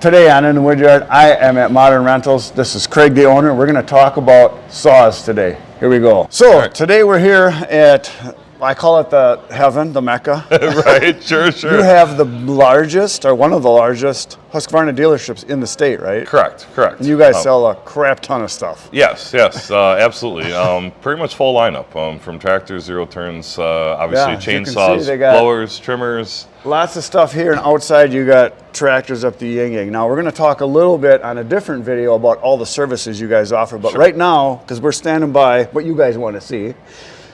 Today on In the Woodyard, I am at Modern Rentals. This is Craig, the owner. We're going to talk about saws today. Here we go. So today we're here at, I call it the heaven, the Mecca. Right, sure. You have the largest, or one of the largest, Husqvarna dealerships in the state, right? Correct. And you guys sell a crap ton of stuff. Yes, absolutely. Pretty much full lineup, from tractors, zero turns, obviously chainsaws, blowers, trimmers. Lots of stuff here, and outside you got tractors up the yin-yang. Now we're going to talk a little bit on a different video about all the services you guys offer, but right now, because we're standing by what you guys want to see,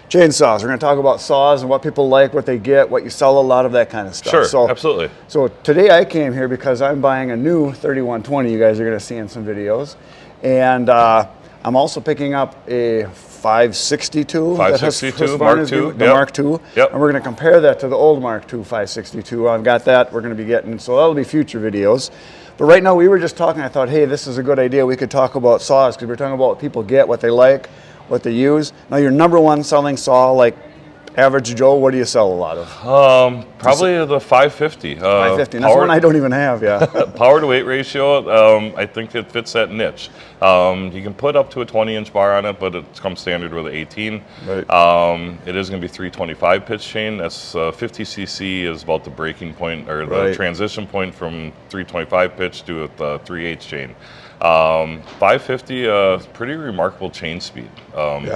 chainsaws. We're going to talk about saws and what people like, what they get, what you sell, a lot of that kind of stuff. Sure, so, absolutely. So today I came here because I'm buying a new 3120 you guys are going to see in some videos. And I'm also picking up a 562. 562, Mark II. The Mark II. Yep. And we're going to compare that to the old Mark II 562. I've got that we're going to be getting, so that'll be future videos. But right now we were just talking, I thought, hey, this is a good idea. We could talk about saws because we're talking about what people get, what they like, what they use. Now your number one selling saw, like average Joe, what do you sell a lot of? Probably the 550. 550, and that's one I don't even have, yeah. Power to weight ratio, I think it fits that niche. You can put up to a 20-inch bar on it, but it comes standard with an 18. Right. It is going to be 325 pitch chain. That's 50 cc is about the breaking point, or the transition point from 325 pitch to a 3/8 chain. 550, pretty remarkable chain speed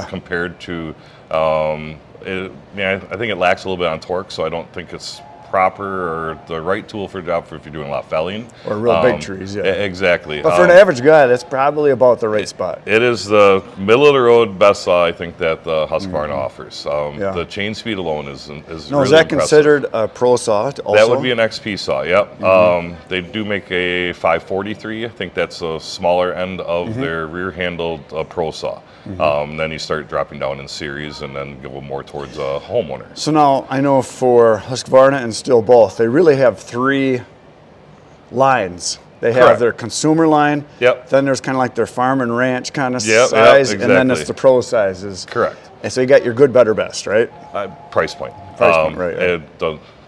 compared to, I think it lacks a little bit on torque, so I don't think it's proper or the right tool for the job for if you're doing a lot of felling. Or real big trees, yeah. Exactly. But for an average guy, that's probably about the right spot. It is the middle of the road best saw I think that the Husqvarna offers. The chain speed alone is now, really is that impressive. Considered a pro saw also? That would be an XP saw, yep. They do make a 543. I think that's a smaller end of their rear-handled pro saw. Then you start dropping down in series and then go more towards a homeowner. So now, I know for Husqvarna and Still both, they really have three lines. They have their consumer line, then there's kind of like their farm and ranch kind of size, and then it's the pro sizes. Correct. And so you got your good, better, best, right? Price point. Right.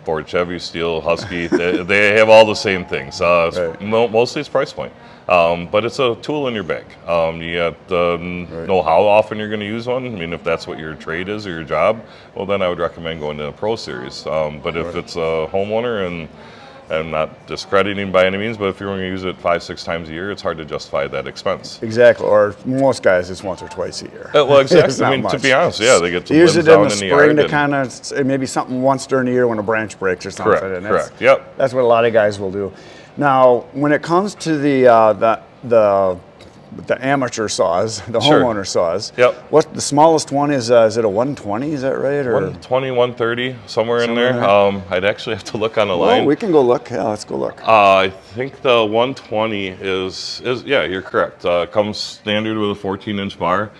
Ford, Chevy, Steel, Husky, they have all the same things. Mostly it's price point. But it's a tool in your bag. You have to know how often you're going to use one. I mean, if that's what your trade is or your job, well, then I would recommend going to a Pro Series. But if it's a homeowner, and I'm not discrediting by any means, but if you're going to use it 5-6 times a year, it's hard to justify that expense. Exactly, or most guys it's once or twice a year. Well, exactly. I mean, to be honest, they get to use live it down in the in the spring yard to kind of maybe something once during the year when a branch breaks or something. Correct. That's what a lot of guys will do. Now, when it comes to the amateur saws, the homeowner saws. What the smallest one is? Is it a 120? Is that right? Or 120, 130, somewhere in there. I'd actually have to look on the line. We can go look. Yeah, let's go look. I think the 120 is you're correct. Comes standard with a 14-inch bar.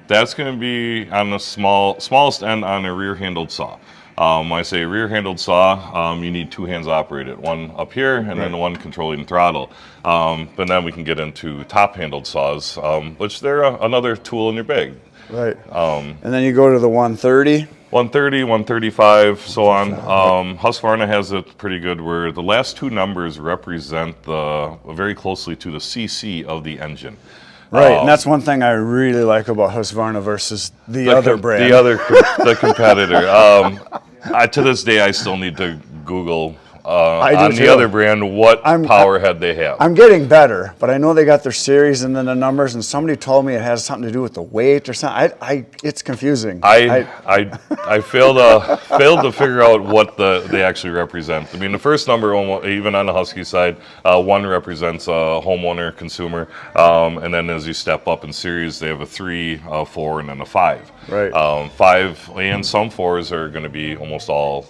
That's going to be on the smallest end on a rear-handled saw. When I say rear-handled saw, you need two hands operated, one up here and then one controlling the throttle. But then we can get into top-handled saws, which they're another tool in your bag. Right. And then you go to the 130. 130, 135, so on. Husqvarna has it pretty good where the last two numbers represent very closely to the CC of the engine. Right, and that's one thing I really like about Husqvarna versus the other brand. The competitor. To this day, I still need to Google on the other brand what power head they have. I'm getting better, but I know they got their series and then the numbers, and somebody told me it has something to do with the weight or something. It's confusing. I failed to figure out what they actually represent. I mean, the first number, even on the Husky side, one represents a homeowner, consumer, and then as you step up in series, they have a 3, a 4, and then a 5. Right. 5 and some 4s are going to be almost all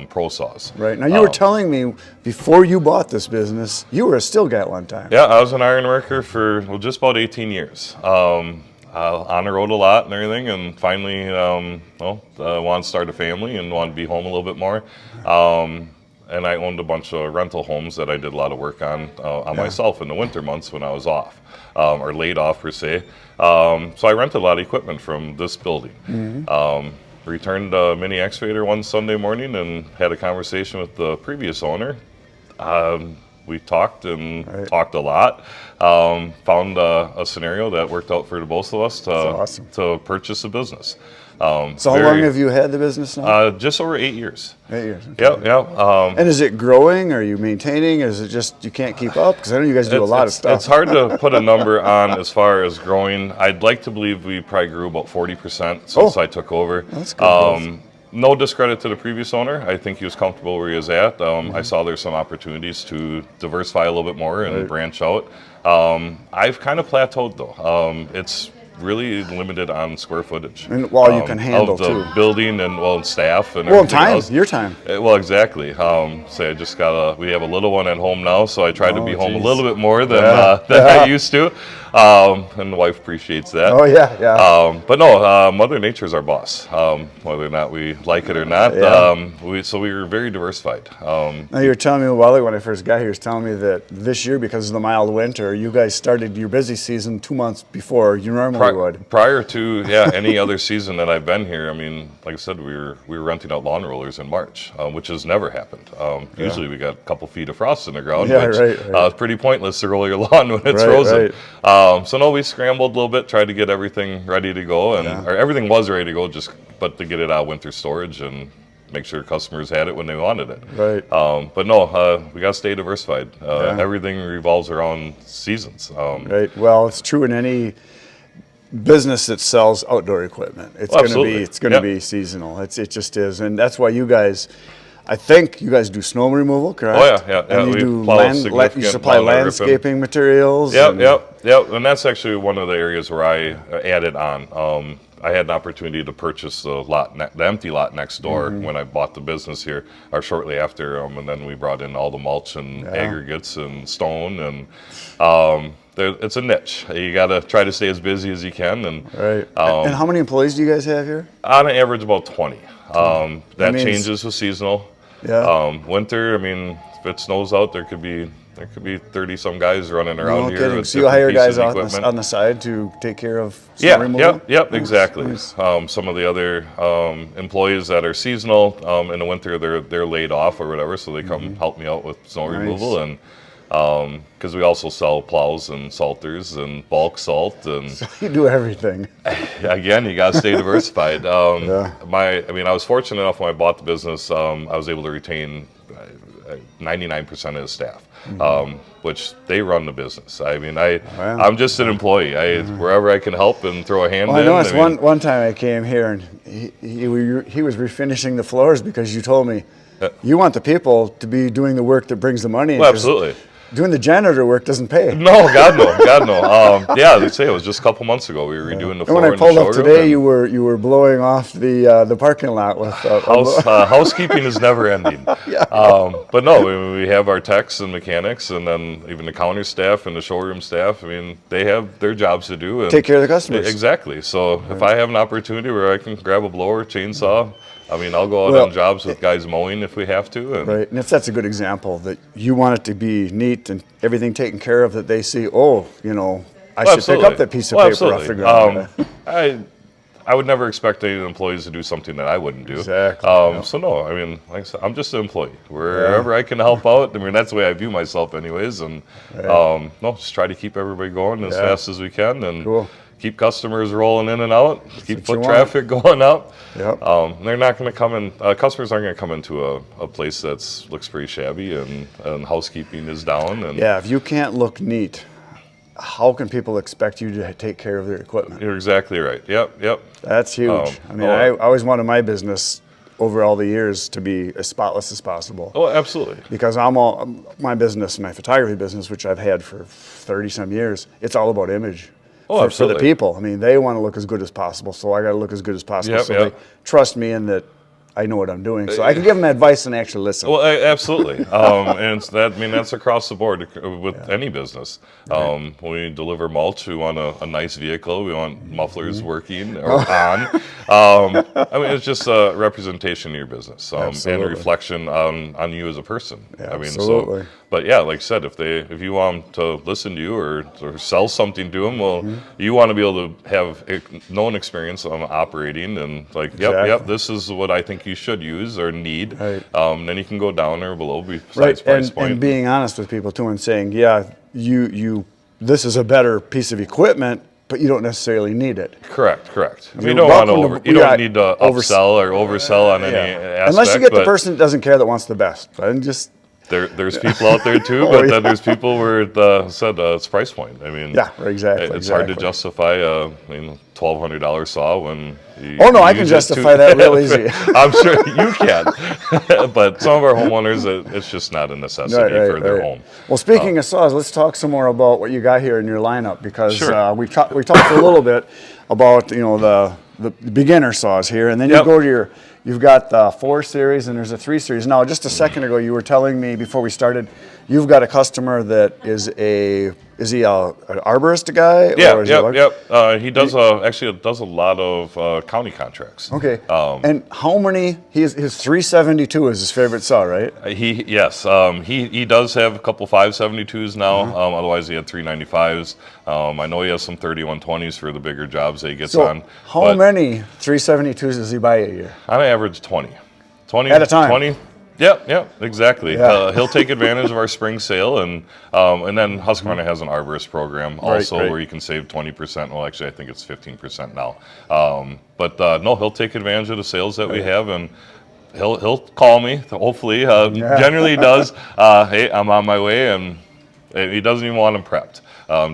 pro saws. Right. Now you were telling me before you bought this business, you were a steel guy at one time. Yeah, I was an iron worker for just about 18 years. On the road a lot and everything, and finally, wanted to start a family and wanted to be home a little bit more. And I owned a bunch of rental homes that I did a lot of work on myself in the winter months when I was off, or laid off per se. So I rented a lot of equipment from this building. Returned a mini excavator one Sunday morning and had a conversation with the previous owner. we talked and talked a lot. Found a scenario that worked out for the both of us to purchase a business. So how long have you had the business now? Just over 8 years. 8 years. Okay. Yep, yep. And is it growing? Are you maintaining? Or is it just you can't keep up? Because I know you guys do a lot of stuff. It's hard to put a number on as far as growing. I'd like to believe we probably grew about 40% since I took over. That's good. No discredit to the previous owner. I think he was comfortable where he was at. I saw there's some opportunities to diversify a little bit more and branch out. I've kind of plateaued though. It's really limited on square footage. And while you can handle of the too. building and staff and everything time, else. your time. Well, exactly. So I just we have a little one at home now, so I try to be home a little bit more than I used to. And the wife appreciates that. Oh yeah, yeah. But no, Mother Nature's our boss, whether or not we like it or not. So we were very diversified. Now you were telling me a while ago when I first got here, you was telling me that this year, because of the mild winter, you guys started your busy season 2 months before you normally would. Prior to any other season that I've been here, I mean, like I said, we were renting out lawn rollers in March, which has never happened. Usually we got a couple feet of frost in the ground, which it's pretty pointless to roll your lawn when it's frozen. So no, we scrambled a little bit, tried to get everything ready to go, and or everything was ready to go, but to get it out of winter storage and make sure customers had it when they wanted it. Right. But no, we got to stay diversified. Everything revolves around seasons. Right. Well, it's true in any business that sells outdoor equipment. It's going to be seasonal. It just is, and that's why you guys. I think you guys do snow removal, correct? Oh yeah. And you supply landscaping materials. Yep. And that's actually one of the areas where I added on. I had an opportunity to purchase the empty lot next door when I bought the business here, or shortly after, and then we brought in all the mulch and aggregates and stone, and it's a niche. You got to try to stay as busy as you can. And and how many employees do you guys have here? On an average, about 20. That changes with seasonal. Winter, I mean, if it snows out, there could be 30 some guys running around here. With so you hire guys on the side to take care of snow removal? Yep, exactly. Nice. Some of the other employees that are seasonal in the winter, they're laid off or whatever, so they come help me out with snow removal, and because we also sell plows and salters and bulk salt, and so you do everything. Again, you got to stay diversified. I was fortunate enough when I bought the business, I was able to retain 99% of the staff, which they run the business. I mean, I'm just an employee. Wherever I can help and throw a hand in. I noticed one time I came here and he was refinishing the floors because you told me you want the people to be doing the work that brings the money in. Well, absolutely. Doing the janitor work doesn't pay. No, God no. They say it was just a couple months ago we were redoing the floor. And when I pulled up today, you were blowing off the parking lot with housekeeping is never ending. But no, we have our techs and mechanics, and then even the counter staff and the showroom staff. I mean, they have their jobs to do and take care of the customers. Exactly. So if I have an opportunity where I can grab a blower, chainsaw. I mean, I'll go out on jobs with guys mowing if we have to. And that's a good example that you want it to be neat and everything taken care of, that they see, I should pick up that piece of paper off the ground. I would never expect any employees to do something that I wouldn't do. Exactly. So no, I mean, like I said, I'm just an employee. Wherever I can help out, I mean, that's the way I view myself anyways. And just try to keep everybody going as fast as we can. And keep customers rolling in and out, keep foot traffic going up. They're not going to come in, customers aren't going to come into a place that looks pretty shabby and housekeeping is down. And if you can't look neat, how can people expect you to take care of their equipment? You're exactly right. Yep. That's huge. I always wanted my business over all the years to be as spotless as possible. Oh, absolutely. Because my business, my photography business, which I've had for 30 some years, it's all about image. For the people. I mean, they want to look as good as possible, so I got to look as good as possible. They trust me in that I know what I'm doing, so I can give them advice and actually listen. Well, absolutely, and that's across the board with any business. When we deliver mulch, we want a nice vehicle. We want mufflers working or on. It's just a representation of your business and a reflection on you as a person. Absolutely. But like I said, if you want them to listen to you or sell something to them, well, you want to be able to have known experience on operating and yep, this is what I think think you should use or need. Right. Then you can go down or below besides Right, price point. and being honest with people too, and saying, yeah, this is a better piece of equipment, but you don't necessarily need it. Correct. mean, You don't want to you don't got need to upsell or oversell on any aspect. Unless you get the person that doesn't care, that wants the best. And just there's people out there too, but then there's people where it's price point. I mean, exactly. It's hard to justify a $1,200 saw when. I can justify that real easy. I'm sure you can, but some of our homeowners, it's just not a necessity for their home. Well, speaking of saws, let's talk some more about what you got here in your lineup, because we talked a little bit about the beginner saws here, and then you go to you've got the 4 series and there's a 3 series. Now, just a second ago, you were telling me before we started, you've got a customer that is he an arborist guy? He does actually does a lot of county contracts. Okay. And how many? His 372 is his favorite saw, right? He does have a couple 572s now. Otherwise, he had 395s. I know he has some 3120s for the bigger jobs that he gets on. How many 372s does he buy a year? On average, 20 at a time. 20. Yep, exactly. Yeah. He'll take advantage of our spring sale, and then Husqvarna has an arborist program also where you can save 20%. Well, actually, I think it's 15% now. No, he'll take advantage of the sales that we have, and he'll call me. Hopefully, generally he does. Hey, I'm on my way, and he doesn't even want them prepped.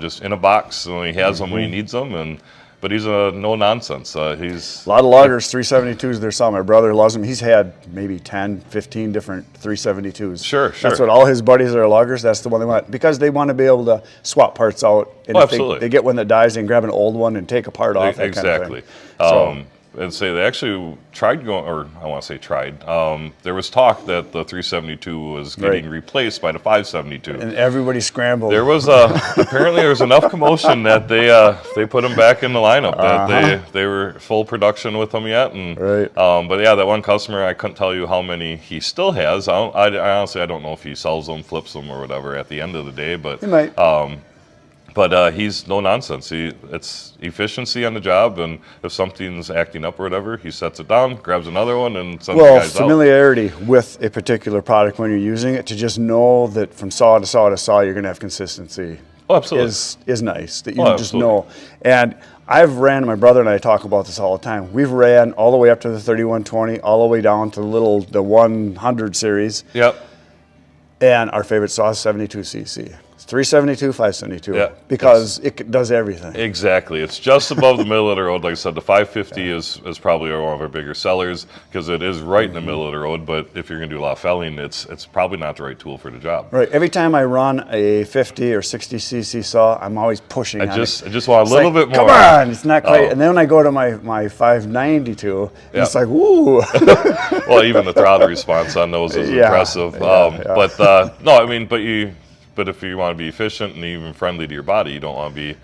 Just in a box, and he has them when he needs them, But he's a no nonsense. He's a lot of loggers, 372s. Their saw. My brother loves them. He's had maybe 10, 15 different 372s. Sure. That's what all his buddies that are loggers. That's the one they want, because they want to be able to swap parts out. And absolutely. They get one that dies, they can grab an old one and take a part off. Exactly. And say they actually tried going, or I want to say tried. There was talk that the 372 was getting replaced by the 572, and everybody scrambled. There was apparently there was enough commotion that they put them back in the lineup. That they were full production with them yet, and but yeah, that one customer, I couldn't tell you how many he still has. I honestly don't know if he sells them, flips them, or whatever at the end of the day, but he might. But he's no nonsense. It's efficiency on the job, and if something's acting up or whatever, he sets it down, grabs another one, and sends the guys out. Familiarity with a particular product when you're using it, to just know that from saw to saw to saw, you're going to have consistency. Oh, absolutely. Is nice, that you just know. And I've ran, my brother and I talk about this all the time. We've ran all the way up to the 3120, all the way down to the 100 series. Yep. And our favorite saw is 72cc. 372, 572, because it does everything. Exactly. It's just above the middle of the road. Like I said, the 550 is probably one of our bigger sellers, because it is right in the middle of the road. But if you're going to do a lot of felling, it's probably not the right tool for the job. Right. Every time I run a 50 or 60cc saw, I'm always pushing. I just want a little bit more. Come on, it's not quite. And then when I go to my 592, it's like, woo. Well, even the throttle response on those is impressive. But if you want to be efficient and even friendly to your body, you don't want to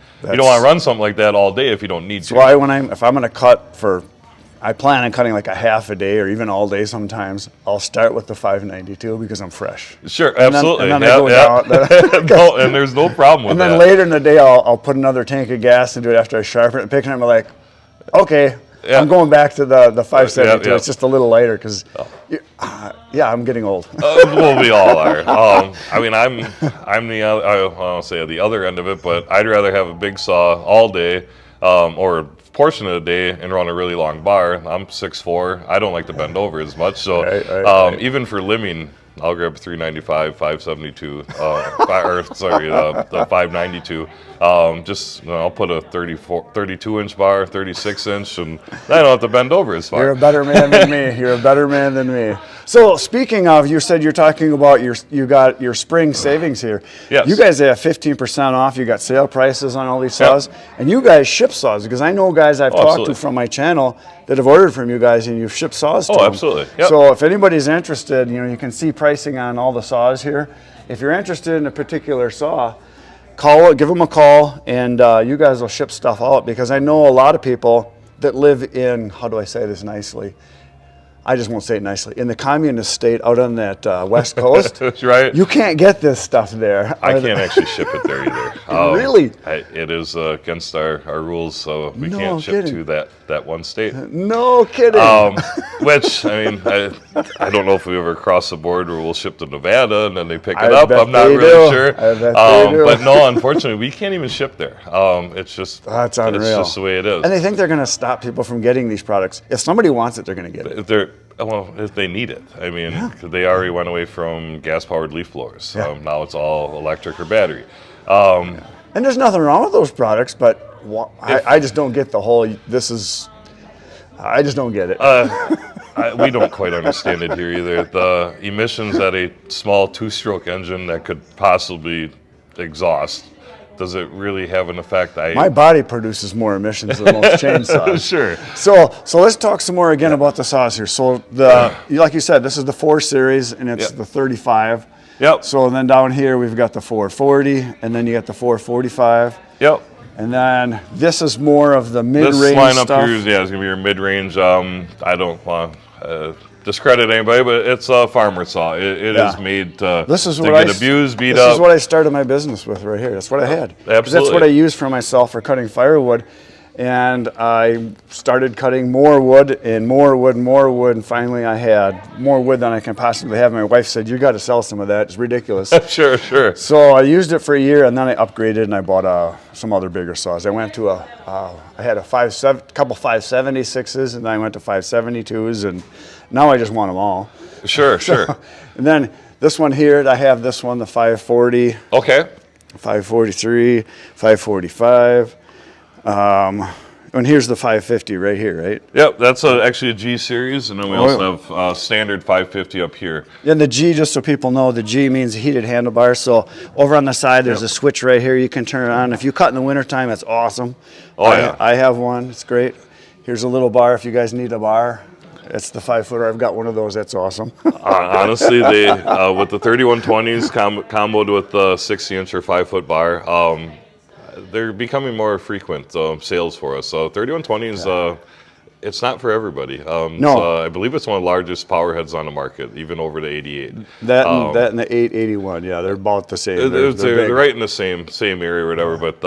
run something like that all day if you don't need to. That's why if I'm going to cut I plan on cutting like a half a day or even all day sometimes, I'll start with the 592 because I'm fresh. Sure, absolutely. And then I go down. And there's no problem with that. And then later in the day, I'll put another tank of gas into it after I sharpen it and pick it up. I'm like, okay, I'm going back to the 572. It's just a little lighter because, I'm getting old. Well, we all are. I'm I won't say the other end of it, but I'd rather have a big saw all day, or a portion of the day, and run a really long bar. I'm 6'4". I don't like to bend over as much, so even for limbing, I'll grab 395, 572, the 592. I'll put a 32-inch bar, 36-inch, and I don't have to bend over as far. You're a better man than me. You're a better man than me. So speaking of, you said you're talking about you got your spring savings here. Yes. You guys have 15% off. You got sale prices on all these saws, and you guys ship saws, because I know guys I've talked to from my channel that have ordered from you guys, and you've shipped saws to them. Absolutely. Yep. So if anybody's interested, you can see pricing on all the saws here. If you're interested in a particular saw, give them a call, and you guys will ship stuff out, because I know a lot of people that live in, how do I say this nicely, I just won't say it nicely, in the communist state out on that west coast. That's right. You can't get this stuff there. I can't actually ship it there either. Really? It is against our rules, so we No can't ship kidding. to that one state. No kidding. Which, I mean, I don't know if we ever cross the border, we'll ship to Nevada and then they pick it I up. bet I'm not they really do. sure. I bet they do. But no, unfortunately, we can't even ship there. It's just That's unreal. It's just the way it is. And they think they're going to stop people from getting these products. If somebody wants it, they're going to get it. If they need it. I mean, they already went away from gas-powered leaf blowers. Yeah. Now it's all electric or battery. And there's nothing wrong with those products, but I just don't get the whole, I just don't get it. We don't quite understand it here either. The emissions that a small two-stroke engine that could possibly exhaust, does it really have an effect? My body produces more emissions than most chainsaws. Sure. So let's talk some more again about the saws here. So like you said, this is the 4 Series, and it's the 35. Yep. So then down here we've got the 440, and then you got the 445. Yep. And then this is more of the This mid-range lineup stuff. here is going to be your mid-range. I don't want to discredit anybody, but it's a farmer saw. It is made to get abused, beat up. This is what I started my business with right here. That's what I had. Absolutely. That's what I used for myself for cutting firewood. And I started cutting more wood and more wood and more wood, and finally I had more wood than I can possibly have. My wife said, "You got to sell some of that. It's ridiculous." Sure. So I used it for a year, and then I upgraded and I bought some other bigger saws. I went to I had a couple 576s, and then I went to 572s, and now I just want them all. Sure. And then this one here, I have this one, the 540. Okay. 543, 545. And here's the 550 right here, right? Yep, that's actually a G series, and then we also have standard 550 up here. And the G, just so people know, the G means heated handlebar. So over on the side, there's a switch right here you can turn it on. If you cut in the wintertime, it's awesome. I have one. It's great. Here's a little bar if you guys need a bar. It's the 5-footer. I've got one of those. That's awesome. Honestly, they with the 3120s comboed with the 60-inch or 5-foot bar, they're becoming more frequent sales for us. So 3120s, it's not for everybody. No. I believe it's one of the largest power heads on the market, even over the 88. That and the 881, yeah, they're about the same. They're right in the same area or whatever, but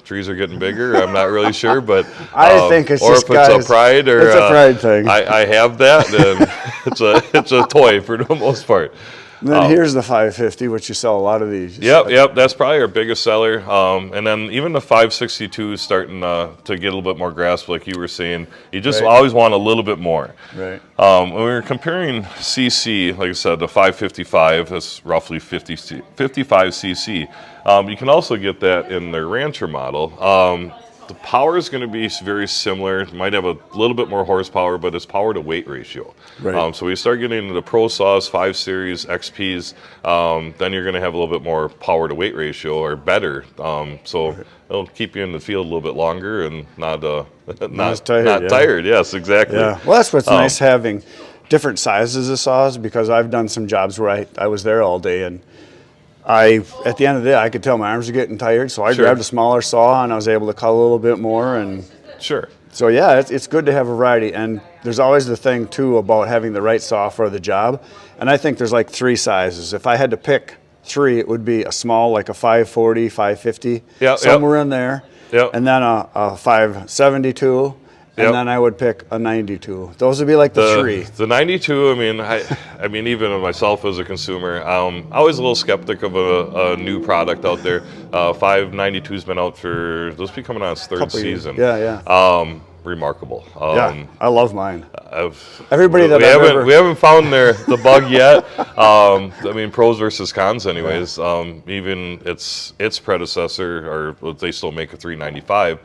trees are getting bigger. I'm not really sure, but I think it's or just if it's a pride or it's a pride thing. I have that, and it's a toy for the most part. And then here's the 550, which you sell a lot of these. Yep. That's probably our biggest seller. And then even the 562 is starting to get a little bit more grasp, like you were saying. You just always want a little bit more. Right. When we were comparing CC, like I said, the 555, that's roughly 55 CC. You can also get that in the Rancher model. The power is going to be very similar. It might have a little bit more horsepower, but it's power to weight ratio. Right. So we start getting into the Pro Saws, 5 Series, XPs, then you're going to have a little bit more power to weight ratio or better. So it'll keep you in the field a little bit longer and not tired. Yes, exactly. Yeah. Well, that's what's nice having different sizes of saws, because I've done some jobs where I was there all day, and at the end of the day, I could tell my arms were getting tired, so I grabbed a smaller saw and I was able to cut a little bit more. And sure. So yeah, it's good to have a variety, and there's always the thing too about having the right saw for the job. And I think there's like 3 sizes. If I had to pick 3, it would be a small, like a 540, 550, somewhere in there, and then a 572. And then I would pick a 92. Those would be like the 3. The 92. I mean, even myself as a consumer, I'm always a little skeptic of a new product out there. 592's been out for, this will be coming on its 3rd season. Yeah. Remarkable. Yeah, I love mine. We haven't found the bug yet. I mean, pros versus cons, anyways. Even its predecessor, or they still make a 395.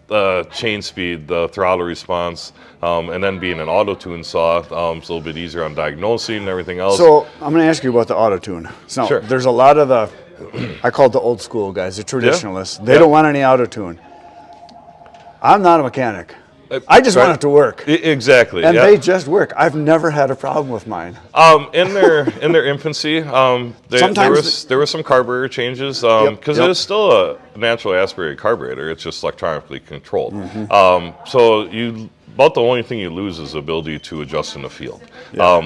The chain speed, the throttle response, and then being an Autotune saw, it's a little bit easier on diagnosing and everything else. So I'm going to ask you about the Autotune. So there's a lot of I call it the old school guys, the traditionalists. They don't want any Autotune. I'm not a mechanic. I just want it to work. Exactly. And they just work. I've never had a problem with mine. In their infancy, there was some carburetor changes because it is still a naturally aspirated carburetor. It's just electronically controlled. So about the only thing you lose is the ability to adjust in the field,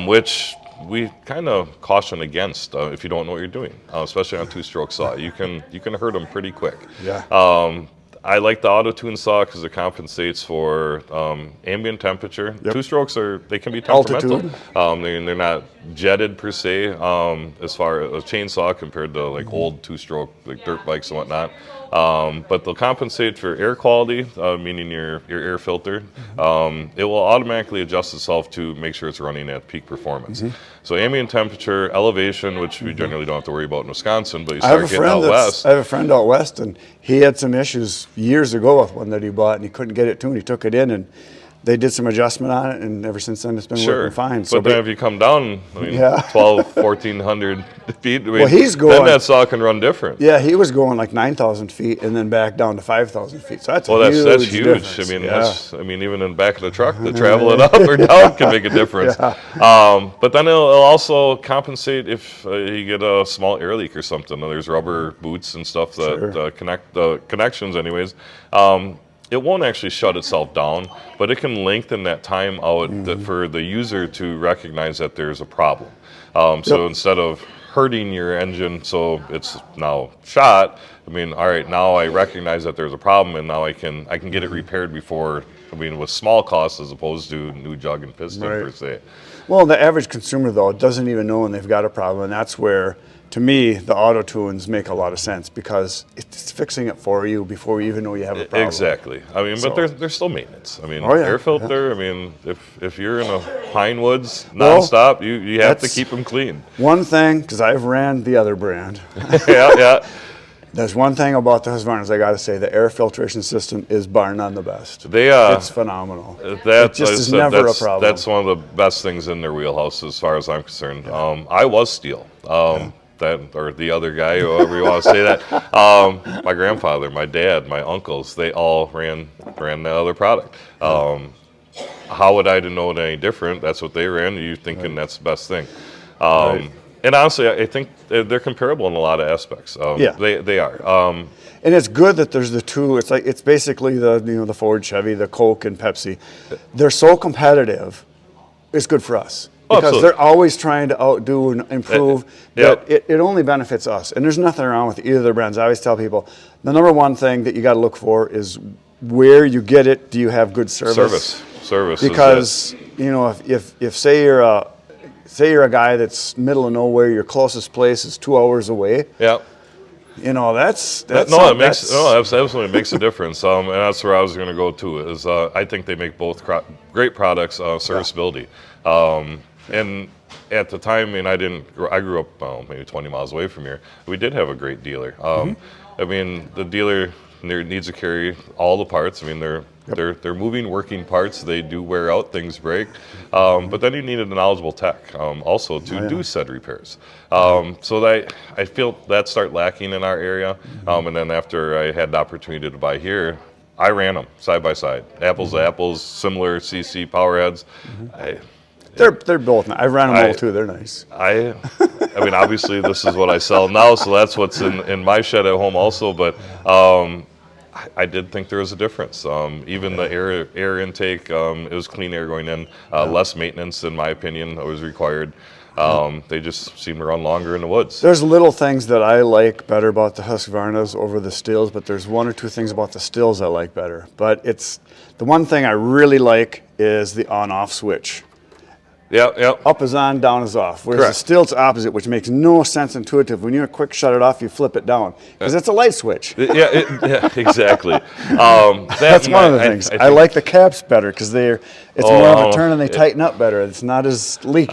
which we kind of caution against if you don't know what you're doing, especially on two-stroke saw. You can hurt them pretty quick. Yeah. I like the Autotune saw because it compensates for ambient temperature. Yep. Two-strokes they can be temperamental. Altitude. They're not jetted per se as far as a chainsaw compared to like old two-stroke like dirt bikes and whatnot. But they'll compensate for air quality, meaning your air filter. It will automatically adjust itself to make sure it's running at peak performance. So ambient temperature, elevation, which we generally don't have to worry about in Wisconsin, but you start getting out west. I have a friend out west, and he had some issues years ago with one that he bought, and he couldn't get it tuned. He took it in, and they did some adjustment on it, and ever since then it's been working fine. So, but then if you come down, 12, 1,400 feet, well, he's going, then that saw can run different. Yeah, he was going like 9,000 feet and then back down to 5,000 feet. So that's that's huge. Difference. I mean, even in the back of the truck, the traveling up or down can make a difference. But then it'll also compensate if you get a small air leak or something. There's rubber boots and stuff that connect the connections, anyways. It won't actually shut itself down, but it can lengthen that time out for the user to recognize that there's a problem. So instead of hurting your engine so it's now shot, I mean, all right, now I recognize that there's a problem, and now I can get it repaired before, with small costs as opposed to new jug and piston per se. Well, the average consumer, though, doesn't even know when they've got a problem, and that's where, to me, the auto tunes make a lot of sense because it's fixing it for you before you even know you have a problem. Exactly. I mean, but there's still maintenance. I mean, Oh, yeah, air filter. I mean, if you're in a pine woods nonstop, you have to keep them clean. One thing, because I've ran the other brand. Yeah. There's one thing about the Husqvarnas I got to say: the air filtration system is bar none the best. It's phenomenal. That just is never a problem. That's one of the best things in their wheelhouse, as far as I'm concerned. I was steel. That or the other guy, however you want to say that. My grandfather, my dad, my uncles, they all ran the other product. How would I know it any different? That's what they ran. You're thinking that's the best thing. And honestly, I think they're comparable in a lot of aspects. They are. And it's good that there's the two. It's basically the Ford, Chevy, the Coke, and Pepsi. They're so competitive. It's good for us. Because they're always trying to outdo and improve. It only benefits us. And there's nothing wrong with either of their brands. I always tell people, the number one thing that you got to look for is where you get it. Do you have good service? Service. Because if say you're a guy that's middle of nowhere, your closest place is 2 hours away. Yeah. Absolutely makes a difference. And that's where I was going to go to. Is I think they make both great products. Serviceability. And at the time, I grew up maybe 20 miles away from here. We did have a great dealer. I mean, the dealer needs to carry all the parts. I mean, they're moving working parts. They do wear out, things break. But then you needed a knowledgeable tech also to do said repairs. So that I feel that start lacking in our area. And then after I had the opportunity to buy here, I ran them side by side, apples to apples, similar CC power heads. They're both nice. I've ran them all too. They're nice. I mean, obviously, this is what I sell now, so that's what's in my shed at home also. But I did think there was a difference. Even the air intake, it was clean air going in, less maintenance, in my opinion, was required. They just seem to run longer in the woods. There's little things that I like better about the Husqvarnas over the Stills, but there's one or two things about the Stills I like better. But it's the one thing I really like is the on-off switch. Yeah. Up is on, down is off. Whereas the Still's opposite, which makes no sense intuitive. When you quick shut it off, you flip it down because it's a light switch. Yeah, exactly. That's one of the things. I like the caps better because it's more of a turn and they tighten up better. It's not as leaky.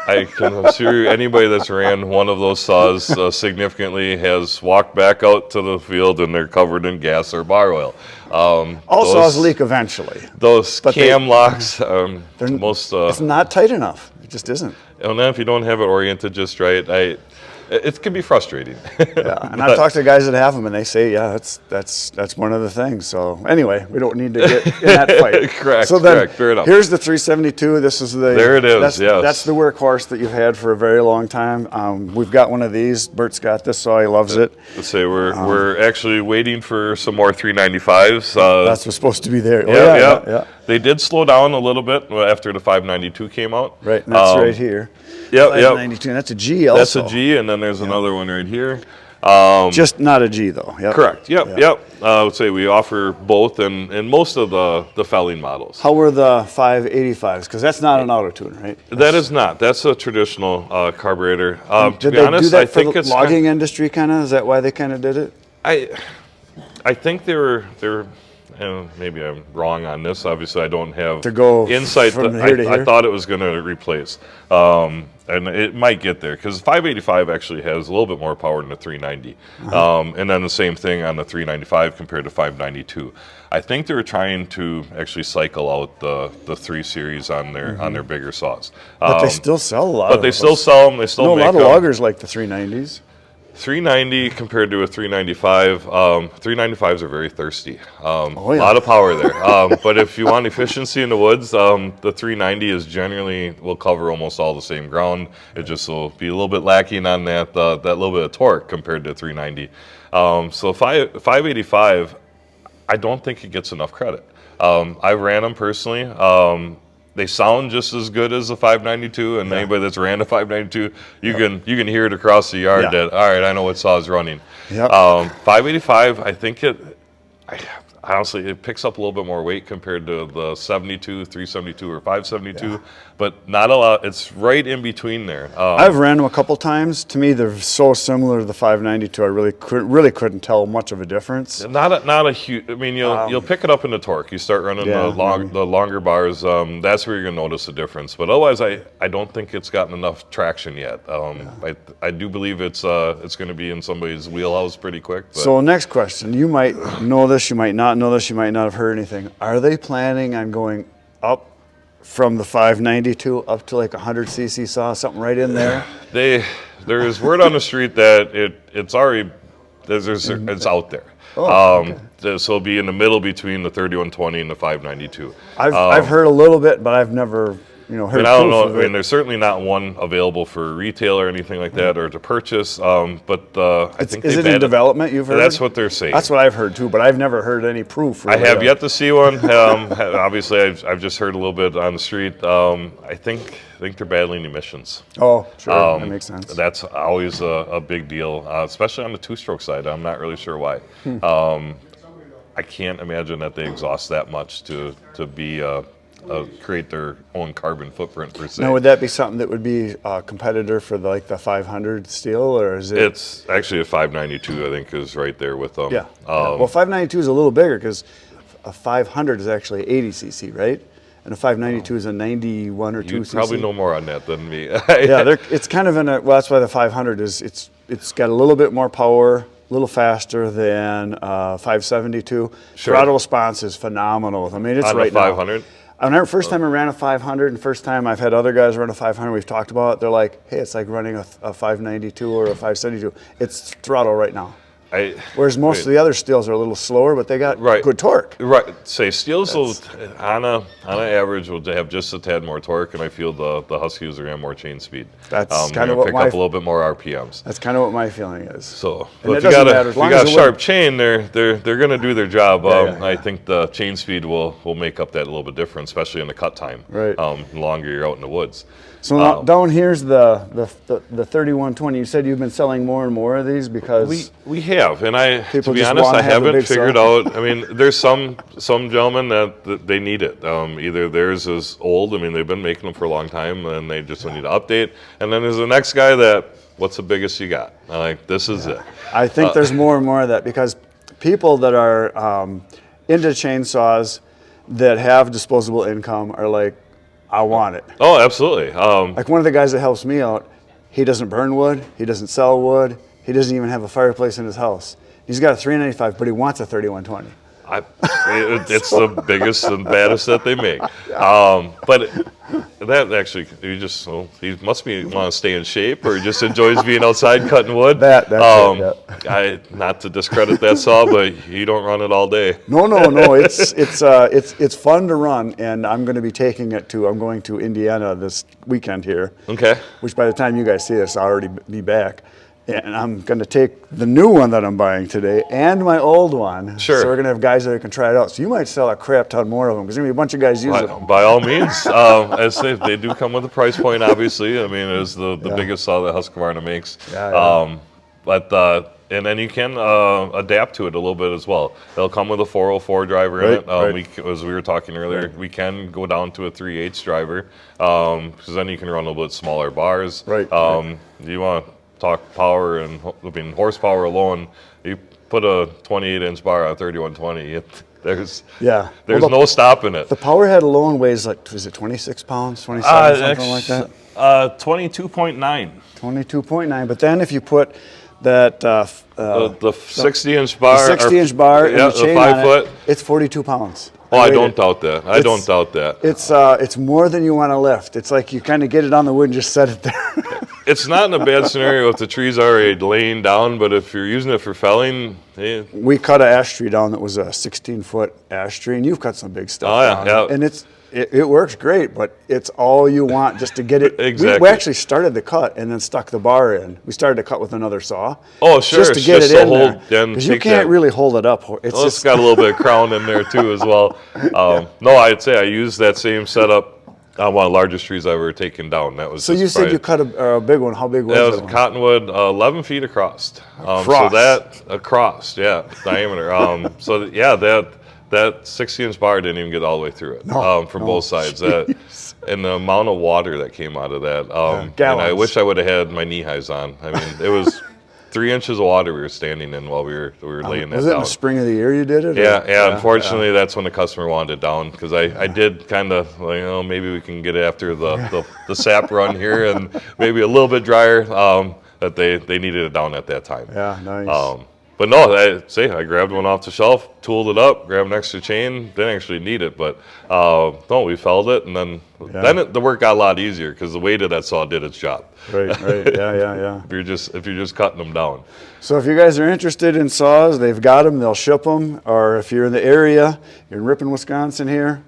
I can assure you, anybody that's ran one of those saws significantly has walked back out to the field and they're covered in gas or bar oil. All saws leak eventually. Those cam locks, it's not tight enough. It just isn't. And then if you don't have it oriented just right, it can be frustrating. And I've talked to guys that have them, and they say, that's one of the things. So anyway, we don't need to get in that fight. Correct. Fair enough. Here's the 372. This is there it is. That's the workhorse that you've had for a very long time. We've got one of these. Bert's got this, so he loves it. Let's say we're actually waiting for some more 395s. That's what's supposed to be there. They did slow down a little bit after the 592 came out. Right, and that's right here. Yep, 592, and that's a G also. That's a G, and then there's another one right here. Just not a G though. Yep. Correct. Yep. I would say we offer both in most of the felling models. How were the 585s? Because that's not an Autotune, right? That is not. That's a traditional carburetor. To Did be they honest, do that I think for the it's logging industry kind of? Is that why they kind of did it? I think they were. And maybe I'm wrong on this. Obviously, I don't have To go insight. from here to I here? thought it was going to replace, and it might get there because 585 actually has a little bit more power than the 390, and then the same thing on the 395 compared to 592. I think they were trying to actually cycle out the 3 series on their bigger saws. But they still sell a lot. But they still sell them. They still make a lot of them. loggers like the 390s. 390 compared to a 395. 395s are very thirsty. A yeah. lot of power there. But if you want efficiency in the woods, the 390 is generally will cover almost all the same ground. It just will be a little bit lacking on that little bit of torque compared to 390. So 585, I don't think it gets enough credit. I ran them personally. They sound just as good as the 592, and anybody that's ran a 592, you can hear it across the yard that, all right, I know what saw is running. Yep. 585, I think honestly, it picks up a little bit more weight compared to the 72, 372, or 572, but not a lot. It's right in between there. I've ran them a couple times. To me, they're so similar to the 592. I really couldn't tell much of a difference. Not a huge. I mean, you'll pick it up in the torque. You start running the longer bars. That's where you're gonna notice the difference. But otherwise, I don't think it's gotten enough traction yet. I do believe it's going to be in somebody's wheelhouse pretty quick. But. So next question. You might know this. You might not know this. You might not have heard anything. Are they planning on going up from the 592 up to like 100 cc saw, something right in there? There's word on the street that it's already it's out there. Okay. So it'll be in the middle between the 3120 and the 592. I've heard a little bit, but I've never heard. I don't know. proof of I mean, it. there's certainly not one available for retail or anything like that, or to purchase. But I think is they've it in added- development? You've heard? That's what they're saying. That's what I've heard too, but I've never heard any proof. I Really. have yet to see one. Obviously, I've just heard a little bit on the street. I think they're battling emissions. Oh, sure, that makes sense. That's always a big deal, especially on the two-stroke side. I'm not really sure why. I can't imagine that they exhaust that much to be create their own carbon footprint per se. Now, would that be something that would be a competitor for the 500 steel, or is it? It's actually a 592, I think, is right there with them. Yeah. Well, 592 is a little bigger because a 500 is actually 80 cc, right? And a 592 is a 91 or 2 You cc. probably know more on that than me. Yeah, it's kind of in a. Well, that's why the 500 is. It's got a little bit more power, a little faster than 572. Sure. Throttle response is phenomenal. I mean, it's On the right 500? now. I remember first time I ran a 500, and first time I've had other guys run a 500. We've talked about it. They're like, "Hey, it's like running a 592 or a 572. It's throttle right now." Whereas most of the other steels are a little slower, but they got good torque. Right. Say steels will, on an average, will have just a tad more torque, and I feel the Huskies are going to have more chain speed. That's kind of what pick up a little bit more RPMs. That's kind of what my feeling is. So, And but it if you doesn't matter, as long got as a it sharp chain, they're going to do their job. Yeah. I think the chain speed will make up that a little bit different, especially in the cut time. Right. The longer you're out in the woods. So now, down here's the 3120. You said you've been selling more and more of these because We have, and People to be just honest, wanna I have a haven't big figured saw. out. I mean, there's some gentlemen that they need it. Either theirs is old. I mean, they've been making them for a long time, and they just need to update. And then there's the next guy that, what's the biggest you got? I'm like, this is it. I think there's more and more of that because people that are into chainsaws that have disposable income are like, I want it. Oh, absolutely. Like one of the guys that helps me out, he doesn't burn wood, he doesn't sell wood, he doesn't even have a fireplace in his house. He's got a 395, but he wants a 3120. It's the biggest and baddest that they make. But that actually, he must want to stay in shape, or he just enjoys being outside cutting wood. That's it. Not to discredit that saw, but you don't run it all day. No. It's fun to run, and I'm going to be taking it to. I'm going to Indiana this weekend here. Okay. Which by the time you guys see this, I'll already be back. And I'm going to take the new one that I'm buying today and my old one. Sure. So we're going to have guys that can try it out. So you might sell a crap ton more of them because there's going to be a bunch of guys using them. By all means, as they do come with a price point, obviously. I mean, it is the biggest saw that Husqvarna makes. And then you can adapt to it a little bit as well. They'll come with a 404 driver in it. As we were talking earlier, we can go down to a 3/8 driver because then you can run a little bit smaller bars. You want to talk power and horsepower alone, you put a 28-inch bar on a 3120. There's no stopping it. The power head alone weighs like, is it 26 pounds, 27, something like that? 22.9. 22.9. But then if you put that the 60-inch bar, 60-inch bar, and the chain 5 on foot, it's 42 pounds. Oh, I don't doubt that. I don't doubt that. It's more than you want to lift. It's like you kind of get it on the wood and just set it there. It's not in a bad scenario if the tree's already laying down, but if you're using it for felling, we cut an ash tree down that was a 16-foot ash tree, and you've cut some big stuff down. And it works great, but it's all you want just to get it. Exactly. We actually started the cut and then stuck the bar in. We started to cut with another saw. Oh, sure. Just to get it in there. Because you can't really hold it up. It's got a little bit of crown in there too as well. No, I'd say I used that same setup on one of the largest trees I've ever taken down. That was. So you said you cut a big one. How big was it? That was a cottonwood, 11 feet across. Across. So that across, diameter. That 60-inch bar didn't even get all the way through it from both sides. And the amount of water that came out of that. And I wish I would have had my knee highs on. I mean, it was 3 inches of water we were standing in while we were laying that down. Was it in the spring of the year you did it? Yeah. Unfortunately, that's when the customer wanted it down because I did kind of maybe we can get it after the sap run here and maybe a little bit drier. That they needed it down at that time. Yeah, nice. But no, I grabbed one off the shelf, tooled it up, grabbed an extra chain. Didn't actually need it, but no, we felled it, and then the work got a lot easier because the weight of that saw did its job. Right. Yeah. If you're just cutting them down. So if you guys are interested in saws, they've got them. They'll ship them. Or if you're in the area, you're in Ripon, Wisconsin here,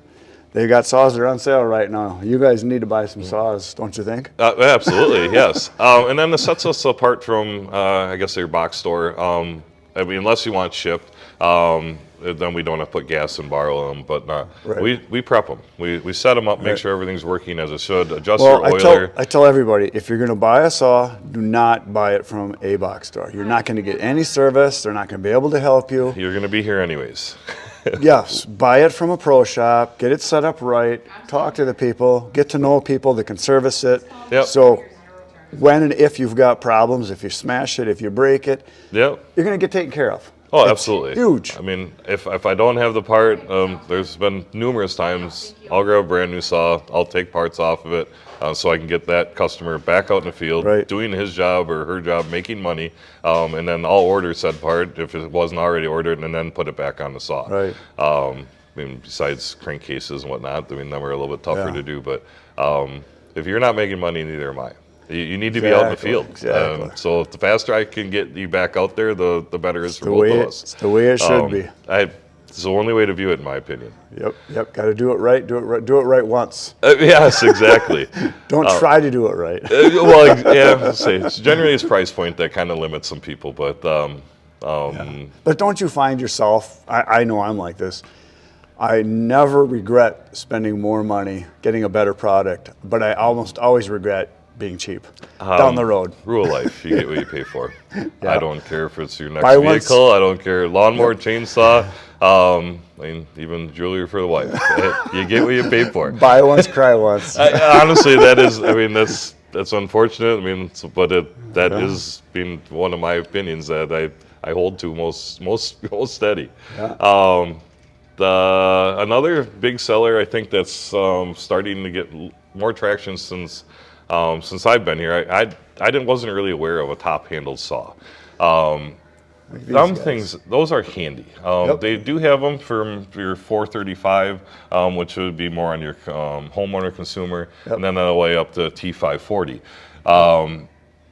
they got saws that are on sale right now. You guys need to buy some saws, don't you think? Absolutely, yes. And then this sets us apart from, I guess, your box store. I mean, unless you want shipped, then we don't have to put gas and borrow them. But we prep them. We set them up, make sure everything's working as it should. Adjust your oiler. I tell everybody, if you're going to buy a saw, do not buy it from a box store. You're not going to get any service. They're not going to be able to help you. You're going to be here anyways. Yes, buy it from a pro shop. Get it set up right. Talk to the people. Get to know people that can service it. Yep. So when and if you've got problems, if you smash it, if you break it, you're going to get taken care of. Oh, it's absolutely. Huge. I mean, if I don't have the part, there's been numerous times I'll grab a brand new saw, I'll take parts off of it so I can get that customer back out in the field, doing his job or her job, making money, and then I'll order said part if it wasn't already ordered and then put it back on the saw. Right. I mean, besides crankcases and whatnot, I mean, them are a little bit tougher to do, but if you're not making money, neither am I. You need to be out in the field. Exactly. So the faster I can get you back out there, the better it is for both of us. It's the way it should be. It's the only way to view it, in my opinion. Yep. Got to do it right. Do it right once. Yes, exactly. Don't try to do it right. It's generally it's price point that kind of limits some people, but. But don't you find yourself? I know I'm like this. I never regret spending more money getting a better product, but I almost always regret being cheap down the road. Rule of life, you get what you pay for. I don't care if it's your next vehicle. I don't care. Lawnmower, chainsaw, I mean, even jewelry for the wife. You get what you pay for. Buy once, cry once. Honestly, that's unfortunate. I mean, but that is being one of my opinions that I hold to most steady. Yeah. Another big seller I think that's starting to get more traction since I've been here. I wasn't really aware of a top-handled saw. Things, those are handy. They do have them for your 435, which would be more on your homeowner consumer, and then all the way up to T540.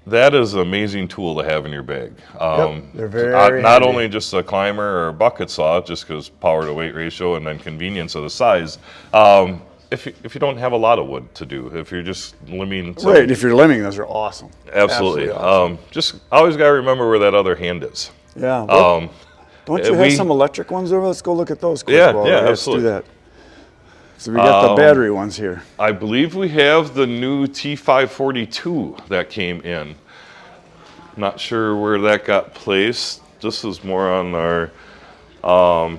That is an amazing tool to have in your bag. They're very not only just a climber or a bucket saw, just because power to weight ratio and then convenience of the size. if you don't have a lot of wood to do, if you're just limbing. Right. If you're limbing, those are awesome. Absolutely. Awesome. Just always got to remember where that other hand is. Yeah. Don't you have some electric ones over? Let's go look at those. Yeah, Let's do that. So we got the battery ones here. I believe we have the new T542 that came in. Not sure where that got placed. This is more on our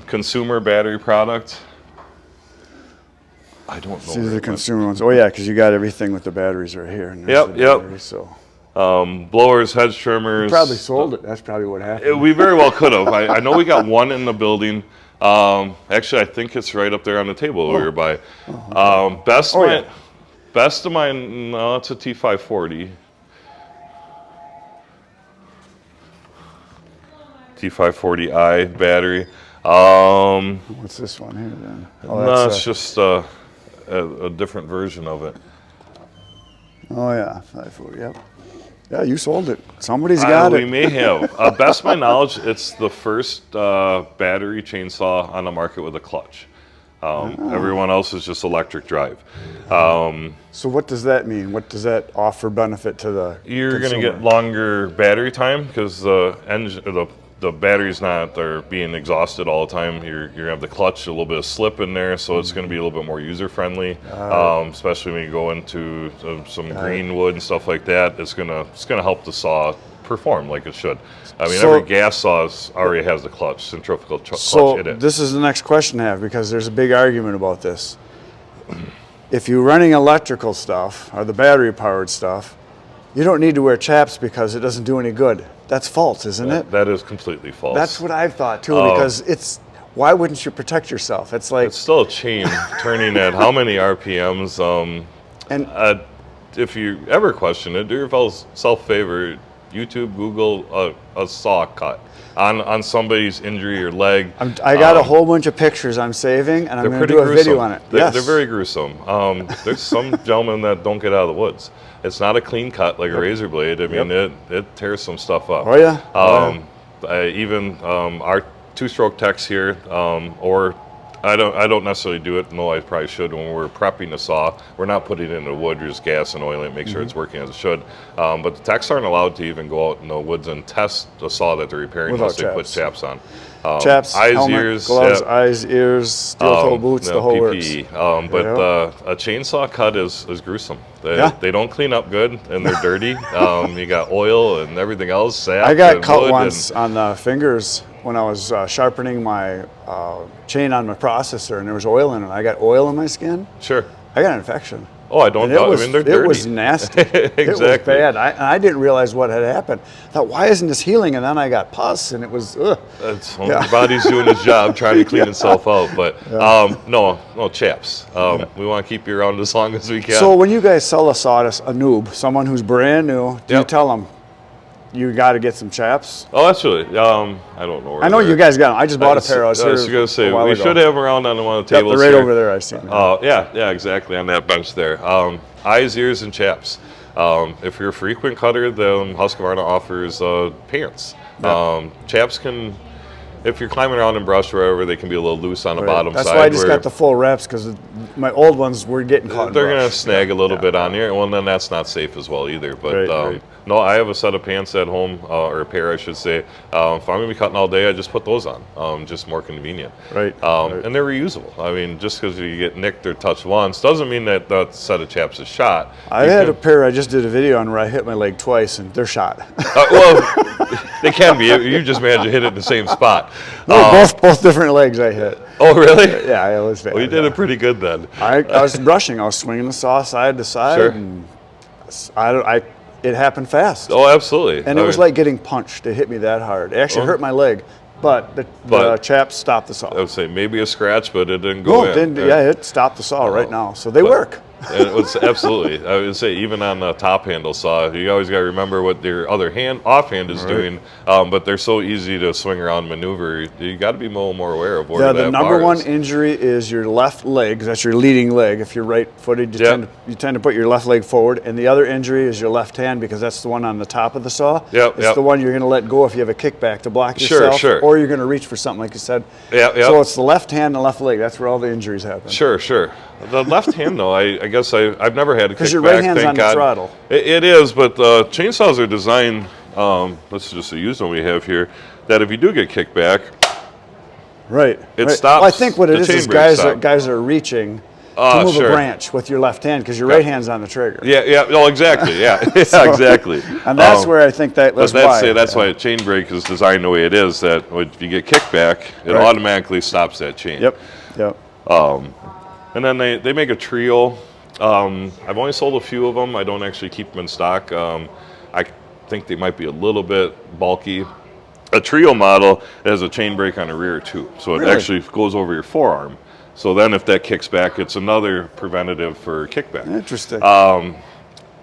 consumer battery product. I don't know. These are the consumer ones. Oh yeah, because you got everything with the batteries right here. And Yep. battery, so. Blowers, hedge trimmers. You probably sold it. That's probably what happened. We very well could have. I know we got one in the building. Actually, I think it's right up there on the table we were by. Best of mine, no, it's a T540. T540i battery. What's this one here then? No, it's just a different version of it. Oh yeah, 540. Yep. Yeah, you sold it. Somebody's got it. We may have. Best of my knowledge, it's the first battery chainsaw on the market with a clutch. Everyone else is just electric drive. So what does that mean? What does that offer benefit to the You're going to consumer? get longer battery time because the battery's they're being exhausted all the time. You're going to have the clutch, a little bit of slip in there, so it's going to be a little bit more user friendly, especially when you go into some green wood and stuff like that. It's going to help the saw perform like it should. I mean, every gas saw already has the clutch, centrifugal clutch in it. This is the next question I have, because there's a big argument about this. If you're running electrical stuff or the battery powered stuff, you don't need to wear chaps because it doesn't do any good. That's false, isn't it? That is completely false. That's what I've thought too, because why wouldn't you protect yourself? It's like, it's still a chain turning at how many RPMs? If you ever question it, do yourself a favor. YouTube, Google a saw cut on somebody's injury or leg. I got a whole bunch of pictures I'm saving, and I'm going to do a video on it. They're very gruesome. There's some gentlemen that don't get out of the woods. It's not a clean cut like a razor blade. I mean, it tears some stuff up. Oh yeah. Even our two-stroke techs here, or I don't necessarily do it. No, I probably should. When we're prepping the saw, we're not putting it in the wood. You're just gas and oil it, make sure it's working as it should. But the techs aren't allowed to even go out in the woods and test the saw that they're repairing unless they put chaps on. Chaps, eyes, helmet, ears, gloves, eyes, ears, steel-toe boots, the whole PPE. works. A chainsaw cut is gruesome. They don't clean up good, and they're dirty. You got oil and everything else. Sap I got and cut wood once on the fingers when I was sharpening my chain on my processor, and there was oil in it. I got oil in my skin. Sure. I got an infection. Oh, I don't know. I mean, they're dirty. It was nasty. Exactly. It was bad. I didn't realize what had happened. I thought, why isn't this healing? And then I got pus, and it was, ugh. Your body's doing its job trying to clean itself out. But no chaps. We want to keep you around as long as we can. So when you guys sell a sawdust, a noob, someone who's brand new, do you tell them, you got to get some chaps? Oh, absolutely. I don't know. I know you guys got them. I just bought a pair. I was going to say, we should have them around on one of the tables. They're right over there, I see them. Yeah, exactly, on that bench there. Eyes, ears, and chaps. If you're a frequent cutter, then Husqvarna offers pants. Chaps can, if you're climbing around in brush or whatever, they can be a little loose on the bottom side. That's why I just got the full reps, because my old ones were getting caught in They're brush. going to snag a little bit on here. Well, then that's not safe as well either. But no, I have a set of pants at home, or a pair, I should say. If I'm going to be cutting all day, I just put those on. Just more convenient. Right. And they're reusable. I mean, just because you get nicked or touched once doesn't mean that that set of chaps is shot. I had a pair I just did a video on where I hit my leg twice, and they're shot. Well, they can be. You just managed to hit it in the same spot. No, both different legs I hit. Oh, really? Yeah, it was bad. Well, you did it pretty good then. I was brushing. I was swinging the saw side to side. Sure. And it happened fast. Oh, absolutely. And it was like getting punched. It hit me that hard. It actually hurt my leg, but the chaps stopped the saw. I would say maybe a scratch, but it didn't go in. Yeah, it stopped the saw right now. So they work. And it was absolutely. I would say even on the top handle saw, you always got to remember what your other hand, offhand, is doing. But they're so easy to swing around, maneuver. You got to be a little more aware of where Yeah, that the number bar one is. injury is your left leg. 'Cause that's your leading leg. If you're right-footed, you tend to put your left leg forward. And the other injury is your left hand, because that's the one on the top of the saw. It's the one you're going to let go if you have a kickback to block yourself, or you're going to reach for something like you said. So it's the left hand and the left leg. That's where all the injuries happen. Sure. The left hand, though, I guess I've never had a kickback. Because your right hand's on the throttle. It is, but chainsaws are designed. Let's just use one we have here. That if you do get kickback, it stops. Well, I think what it is chain guys are reaching to move a branch with your left hand, because your right hand's on the trigger. Oh, exactly. Yeah, exactly. And that's where I think that's why a chain brake is designed the way it is. That if you get kickback, it automatically stops that chain. Yep. And then they make a trio. I've only sold a few of them. I don't actually keep them in stock. I think they might be a little bit bulky. A trio model has a chain brake on the rear too, so it actually goes over your forearm. So then if that kicks back, it's another preventative for kickback. Interesting.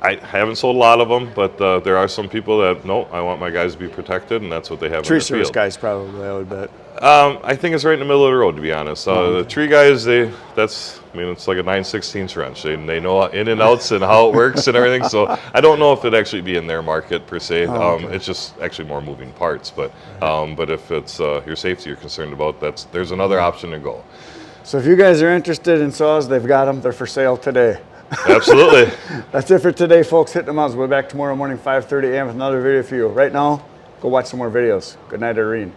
I haven't sold a lot of them, but there are some people that, no, I want my guys to be protected, and that's what they have in Tree the service field. guys probably, I would bet. I think it's right in the middle of the road, to be honest. The tree guys, it's like a 9/16 wrench. They know in and outs and how it works and everything. So I don't know if it'd actually be in their market per se. It's just actually more moving parts. But if it's your safety you're concerned about, there's another option to go. So if you guys are interested in saws, they've got them. They're for sale today. Absolutely. That's it for today, folks. Hit the mouse. We'll be back tomorrow morning, 5:30 a.m. with another video for you. Right now, go watch some more videos. Good night, Irene.